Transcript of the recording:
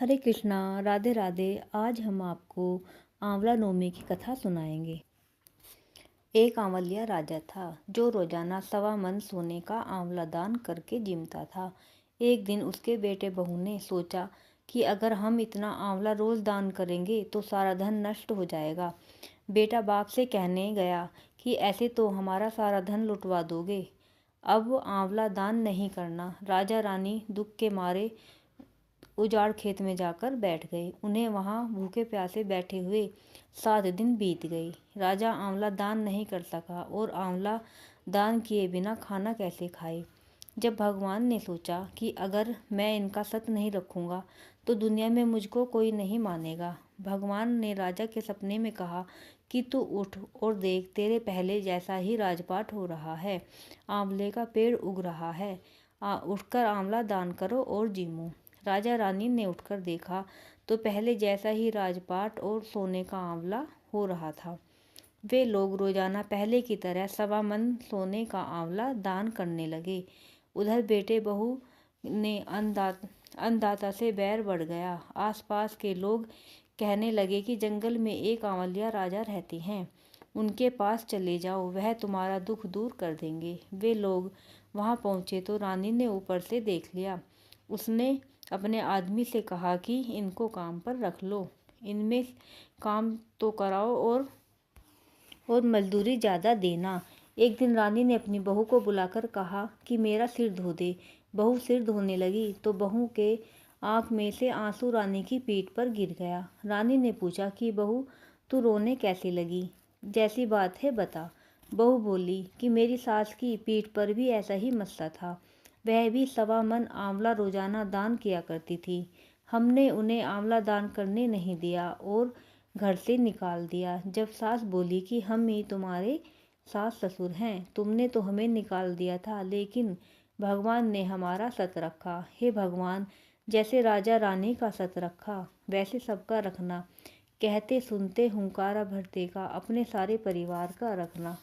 हरे कृष्णा, राधे राधे। आज हम आपको आंवला नवमी की कथा सुनाएंगे। एक आंवलिया राजा था जो रोजाना 1.25 मन सोने का आंवला दान करके जिमता था। एक दिन उसके बेटे बहू ने सोचा कि अगर हम इतना आंवला रोज दान करेंगे तो सारा धन नष्ट हो जाएगा। बेटा बाप से कहने गया कि ऐसे तो हमारा सारा धन लुटवा दोगे, अब आंवला दान नहीं करना। राजा रानी दुख के मारे उजाड़ खेत में जाकर बैठ गए। उन्हें वहां भूखे प्यासे बैठे हुए 7 दिन बीत गए। राजा आंवला दान नहीं कर सका और आंवला दान किए बिना खाना कैसे खाए। जब भगवान ने सोचा कि अगर मैं इनका सत नहीं रखूंगा तो दुनिया में मुझको कोई नहीं मानेगा। भगवान ने राजा के सपने में कहा कि तू उठ और देख, तेरे पहले जैसा ही राजपाट हो रहा है, आंवले का पेड़ उग रहा है। उठकर आंवला दान करो और जीमो। राजा रानी ने उठकर देखा तो पहले जैसा ही राजपाट और सोने का आंवला हो रहा था। वे लोग रोजाना पहले की तरह 1.25 मन सोने का आंवला दान करने लगे। उधर बेटे बहू ने अन्नदाता से बैर बढ़ गया। आसपास के लोग कहने लगे कि जंगल में एक आंवलिया राजा रहते हैं, उनके पास चले जाओ, वह तुम्हारा दुख दूर कर देंगे। वे लोग वहां पहुंचे तो रानी ने ऊपर से देख लिया। उसने अपने आदमी से कहा कि इनको काम पर रख लो, इनमें काम तो कराओ और मजदूरी ज़्यादा देना। एक दिन रानी ने अपनी बहू को बुलाकर कहा कि मेरा सिर धो दे। बहू सिर धोने लगी तो बहू के आंख में से आंसू रानी की पीठ पर गिर गया। रानी ने पूछा कि बहू, तू रोने कैसे लगी, जैसी बात है बता। बहू बोली कि मेरी सास की पीठ पर भी ऐसा ही मस्सा था, वह भी 1.25 मन आंवला रोजाना दान किया करती थी। हमने उन्हें आंवला दान करने नहीं दिया और घर से निकाल दिया। जब सास बोली कि हम ही तुम्हारे सास ससुर हैं, तुमने तो हमें निकाल दिया था, लेकिन भगवान ने हमारा सत रखा। हे भगवान, जैसे राजा रानी का सत रखा वैसे सबका रखना। कहते सुनते हुंकारा भरते का अपने सारे परिवार का रखना।